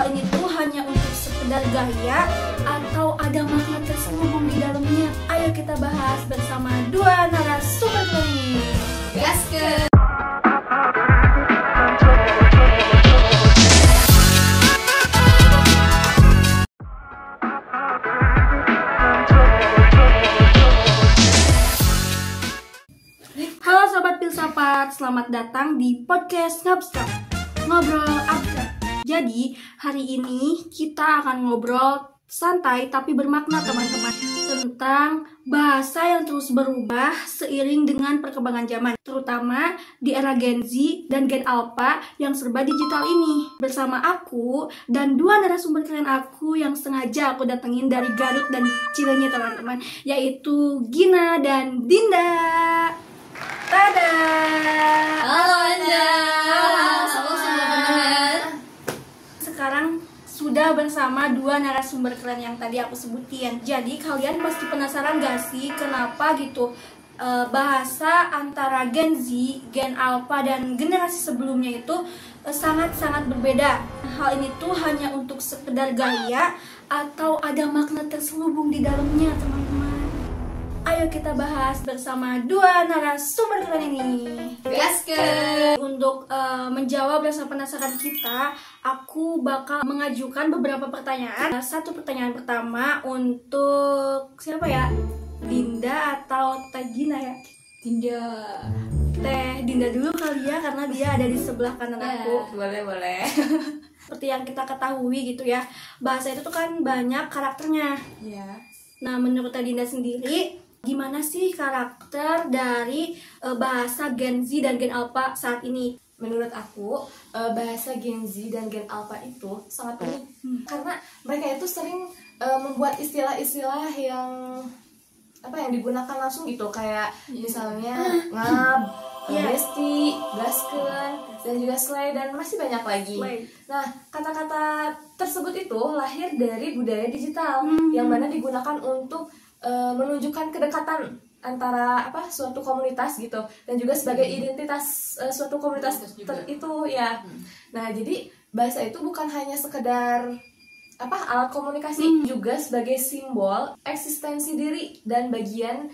hal ini tuh hanya untuk sekedar gaya atau ada makna terselubung di dalamnya? Ayo kita bahas bersama dua narasumber ini. Gaskeun! Halo Sobat Filsafat, selamat datang di podcast Ngabstrak, ngobrol abstrak. Jadi hari ini kita akan ngobrol santai tapi bermakna teman-teman, tentang bahasa yang terus berubah seiring dengan perkembangan zaman, terutama di era Gen Z dan Gen Alpha yang serba digital ini. Bersama aku dan dua narasumber keren aku yang sengaja aku datengin dari Garut dan Cileunyi teman-teman, yaitu Gina dan Dinda. Tada! Halo Anda! Halo pendengar. Sekarang sudah bersama dua narasumber keren yang tadi aku sebutin. Jadi kalian pasti penasaran gak sih kenapa gitu bahasa antara Gen Z, Gen Alpha dan generasi sebelumnya itu sangat-sangat berbeda. Hal ini tuh hanya untuk sekedar gaya atau ada makna terselubung di dalamnya, teman-teman? Ayo kita bahas bersama dua narasumber keren ini. Gaskeun! Untuk menjawab rasa penasaran kita, aku bakal mengajukan beberapa pertanyaan. Satu pertanyaan pertama untuk siapa ya? Dinda atau Teh Gina ya? Dinda. Teh Dinda dulu kali ya, karena dia ada di sebelah kanan aku. Boleh. Seperti yang kita ketahui gitu ya, bahasa itu tuh kan banyak karakternya. Iya. Nah, menurut Teh Dinda sendiri, gimana sih karakter dari bahasa Gen Z dan Gen Alpha saat ini? Menurut aku, bahasa Gen Z dan Gen Alpha itu sangat unik. Karena mereka itu sering membuat istilah-istilah yang digunakan langsung gitu, kayak misalnya ngab, besti, gaskeun, dan juga slay, dan masih banyak lagi. Nah, kata-kata tersebut itu lahir dari budaya digital yang mana digunakan untuk menunjukkan kedekatan antara suatu komunitas gitu, dan juga sebagai identitas suatu komunitas itu ya. Nah, jadi bahasa itu bukan hanya sekedar alat komunikasi, juga sebagai simbol eksistensi diri dan bagian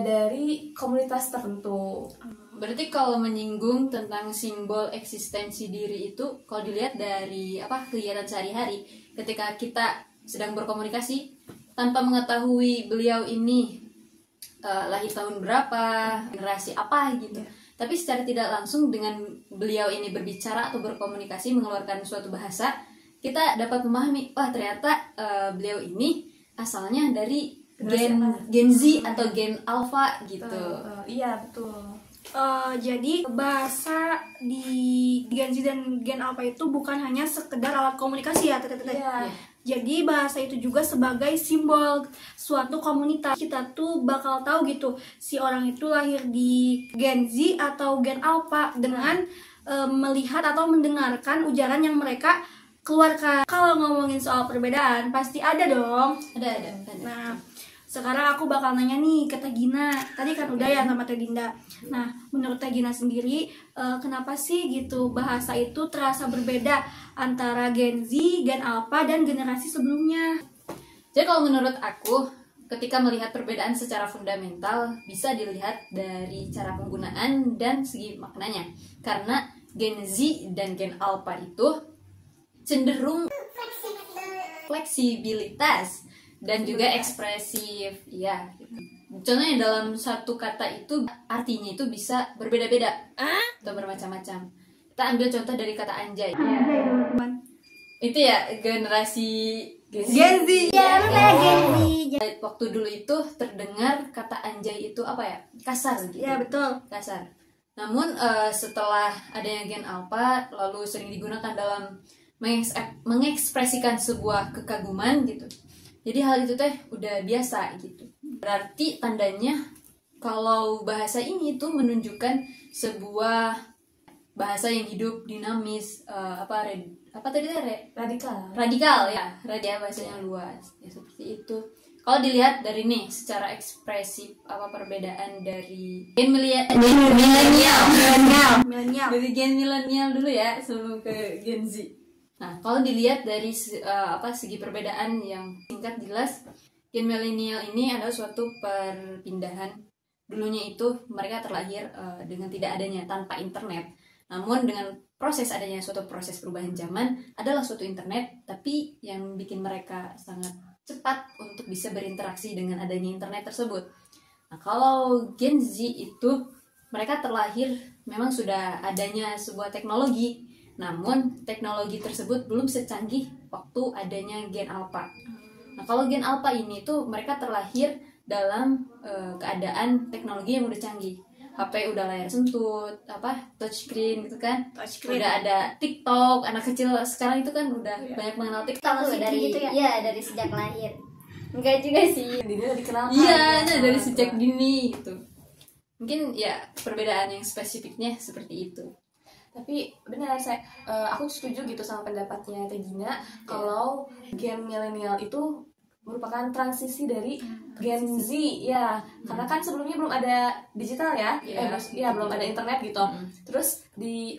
dari komunitas tertentu. Berarti kalau menyinggung tentang simbol eksistensi diri itu, kalau dilihat dari kegiatan sehari-hari, ketika kita sedang berkomunikasi tanpa mengetahui beliau ini lahir tahun berapa, generasi apa gitu, tapi secara tidak langsung dengan beliau ini berbicara atau berkomunikasi mengeluarkan suatu bahasa, kita dapat memahami, ternyata beliau ini asalnya dari Gen Z atau Gen Alpha gitu. Iya, betul. Jadi bahasa di Gen Z dan Gen Alpha itu bukan hanya sekedar alat komunikasi ya, Jadi bahasa itu juga sebagai simbol suatu komunitas. Kita tuh bakal tahu gitu si orang itu lahir di Gen Z atau Gen Alpha dengan melihat atau mendengarkan ujaran yang mereka keluarkan. Kalau ngomongin soal perbedaan pasti ada dong. Ada. Nah, sekarang aku bakal nanya nih ke Teh Gina. Tadi kan udah ya sama Teh Dinda. Nah, menurut Teh Gina sendiri, kenapa sih gitu bahasa itu terasa berbeda antara Gen Z, Gen Alpha, dan generasi sebelumnya? Jadi kalau menurut aku, ketika melihat perbedaan secara fundamental, bisa dilihat dari cara penggunaan dan segi maknanya. Karena Gen Z dan Gen Alpha itu cenderung fleksibilitas dan juga ekspresif, ya. Contohnya dalam satu kata itu artinya itu bisa berbeda-beda atau bermacam-macam. Kita ambil contoh dari kata anjay. Itu ya generasi Gen Z. Ya, Gen Z. Waktu dulu itu terdengar kata anjay itu kasar gitu. Ya, betul. Kasar. Namun setelah adanya Gen Alpha, lalu sering digunakan dalam mengekspresikan sebuah kekaguman gitu. Jadi hal itu udah biasa gitu. Berarti tandanya kalau bahasa ini tuh menunjukkan sebuah bahasa yang hidup, dinamis, radikal ya, bahasanya luas ya, seperti itu. Kalau dilihat dari secara ekspresif perbedaan dari gen milenial dari gen milenial dulu ya sebelum ke Gen Z. Nah, kalau dilihat dari segi perbedaan yang singkat jelas, gen milenial ini adalah suatu perpindahan. Dulunya itu mereka terlahir dengan tidak adanya tanpa internet. Namun dengan proses adanya suatu proses perubahan zaman adalah suatu internet, tapi yang bikin mereka sangat cepat untuk bisa berinteraksi dengan adanya internet tersebut. Nah, kalau Gen Z itu mereka terlahir memang sudah adanya sebuah teknologi, namun teknologi tersebut belum secanggih waktu adanya Gen Alpha. Nah, kalau Gen Alpha ini tuh mereka terlahir dalam keadaan teknologi yang udah canggih. HP udah layar sentut, touchscreen gitu kan. Udah ada TikTok, anak kecil sekarang itu kan udah banyak mengenal TikTok Tahu dari gitu ya? Iya, dari sejak lahir. Enggak juga sih. Dini udah dikenalkan. Iya, dari sejak dini gitu. Mungkin ya perbedaan yang spesifiknya seperti itu. Tapi benar aku setuju gitu sama pendapatnya Teh Gina kalau gen milenial itu merupakan transisi dari Gen Z ya, karena kan sebelumnya belum ada digital ya, belum ada internet gitu. Terus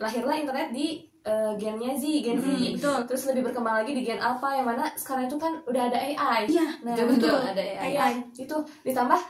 lahirlah internet di gennya Gen Z. Betul. Terus lebih berkembang lagi di Gen Alpha yang mana sekarang itu kan udah ada AI. Iya, nah, betul ada AI. Itu ditambah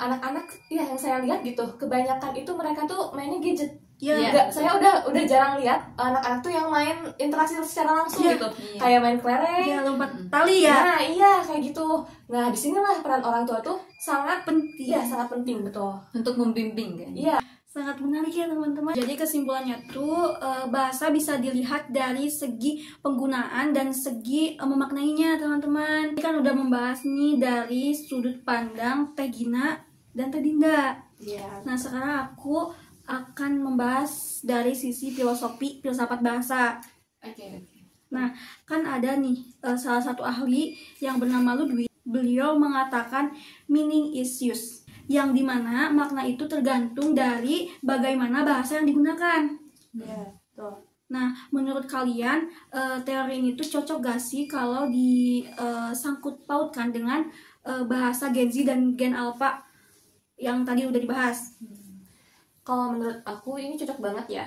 anak-anak ya yang saya lihat gitu, kebanyakan itu mereka tuh mainnya gadget. Iya. Saya udah jarang lihat anak-anak tuh yang main interaksi secara langsung gitu. Iya. Kayak main kelereng. Ya, lompat tali ya. Nah, iya kayak gitu. Nah, disinilah peran orang tua tuh sangat Penting. Iya, sangat penting, betul. Untuk membimbing kan. Iya. Sangat menarik ya teman-teman. Jadi kesimpulannya tuh bahasa bisa dilihat dari segi penggunaan dan segi memaknainya teman-teman. Ini kan udah membahas nih dari sudut pandang Teh Gina dan Teh Dinda. Iya. Nah sekarang aku akan membahas dari sisi filosofi filsafat bahasa. Oke. Nah kan ada nih salah satu ahli yang bernama Ludwig. Beliau mengatakan meaning is use, yang dimana makna itu tergantung dari bagaimana bahasa yang digunakan. Iya, betul. Nah, menurut kalian teori ini tuh cocok gak sih kalau disangkut pautkan dengan bahasa Gen Z dan Gen Alpha yang tadi udah dibahas? Kalau menurut aku ini cocok banget ya.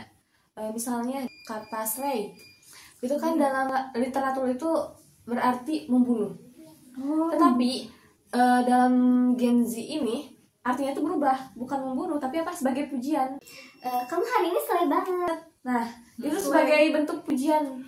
Misalnya kata slay. Itu kan dalam literatur itu berarti membunuh. Tetapi dalam Gen Z ini artinya itu berubah, bukan membunuh tapi sebagai pujian. Kamu hari ini slay banget. Nah, itu sebagai bentuk pujian.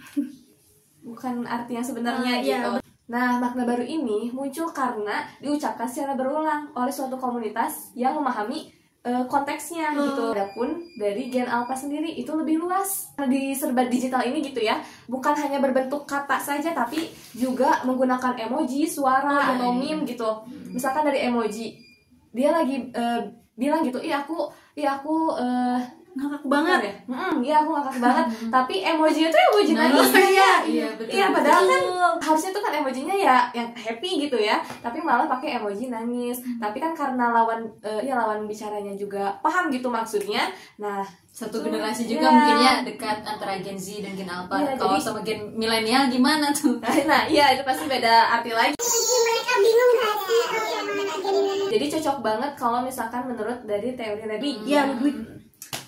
Bukan arti yang sebenarnya gitu. Nah, makna baru ini muncul karena diucapkan secara berulang oleh suatu komunitas yang memahami konteksnya gitu. Adapun dari Gen Alpha sendiri itu lebih luas. Di serba digital ini gitu ya, bukan hanya berbentuk kata saja tapi juga menggunakan emoji, suara atau meme gitu. Misalkan dari emoji, dia lagi bilang gitu, aku Ngakak banget ya. Iya, aku ngakak banget. Tapi emojinya tuh emoji nangis ya. Iya, betul. Iya, padahal kan harusnya tuh kan emojinya ya yang happy gitu ya. Tapi malah pakai emoji nangis. Tapi kan karena lawan bicaranya juga paham gitu maksudnya. Nah, Satu generasi juga mungkin ya dekat antara Gen Z dan Gen Alpha. Iya, Kalau jadi- sama Gen milenial gimana tuh? nah iya itu pasti beda arti lagi. Mereka bingung gak sih kalau yang mana jadi Jadi cocok banget kalau misalkan menurut dari teori Ludwig. ya Ludwig.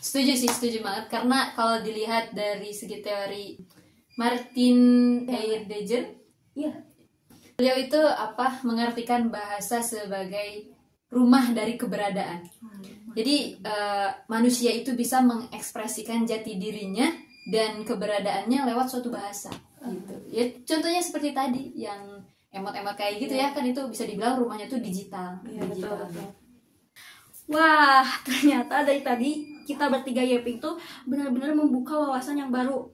Setuju banget karena kalau dilihat dari segi teori Martin Heidegger, Iya. beliau itu mengartikan bahasa sebagai rumah dari keberadaan. Jadi manusia itu bisa mengekspresikan jati dirinya dan keberadaannya lewat suatu bahasa. Gitu. Ya contohnya seperti tadi yang emot-emot kayak gitu ya, kan itu bisa dibilang rumahnya tuh digital. Iya, digital. betul. Wah, ternyata dari tadi kita bertiga Yeping tuh benar-benar membuka wawasan yang baru.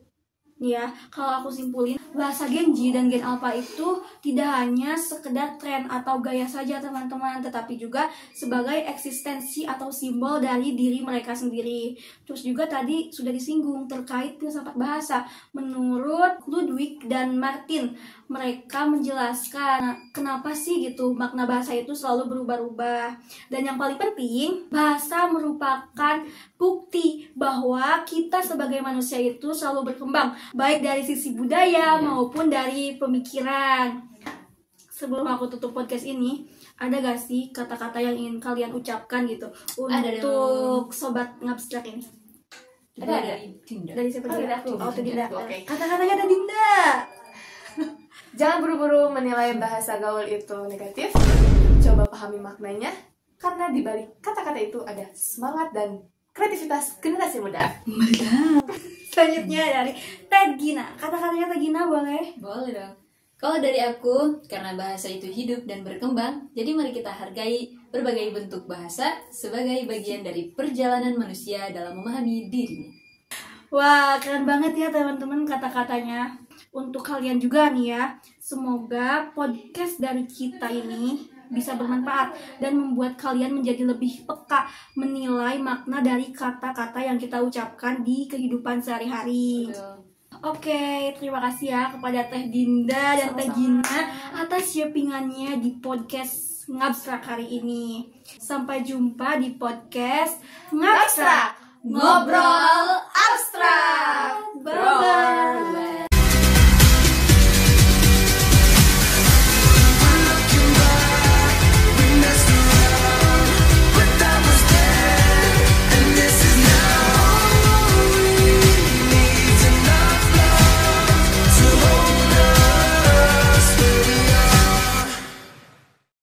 Nih ya, kalau aku simpulin, bahasa Gen Z dan Gen Alpha itu tidak hanya sekedar tren atau gaya saja teman-teman, tetapi juga sebagai eksistensi atau simbol dari diri mereka sendiri. Terus juga tadi sudah disinggung terkait filsafat bahasa. Menurut Ludwig dan Martin, mereka menjelaskan kenapa sih gitu makna bahasa itu selalu berubah-ubah. Dan yang paling penting, bahasa merupakan bukti bahwa kita sebagai manusia itu selalu berkembang, baik dari sisi budaya maupun dari pemikiran. Sebelum aku tutup podcast ini, ada gak sih kata-kata yang ingin kalian ucapkan gitu Ada untuk sobat ngabstrak ini? Coba Ada. dari Dinda. Dari siapa? Dari Dinda? aku. Oh, itu Dinda. Oke. Kata-katanya ada Dinda. Jangan buru-buru menilai bahasa gaul itu negatif. Coba pahami maknanya, karena di balik kata-kata itu ada semangat dan kreativitas generasi muda. Selanjutnya dari Teh Gina. Kata-katanya Teh Gina boleh? Boleh dong. Kalau dari aku, karena bahasa itu hidup dan berkembang, jadi mari kita hargai berbagai bentuk bahasa sebagai bagian dari perjalanan manusia dalam memahami dirinya. Wah, keren banget ya teman-teman kata-katanya. Untuk kalian juga nih ya, semoga podcast dari kita ini bisa bermanfaat dan membuat kalian menjadi lebih peka menilai makna dari kata-kata yang kita ucapkan di kehidupan sehari-hari. Betul. Oke, terima kasih ya kepada Teh Dinda dan Teh Gina atas sharingannya di podcast Ngabstrak hari ini. Sampai jumpa di podcast Ngabstrak. Ngobrol abstrak. Bye-bye.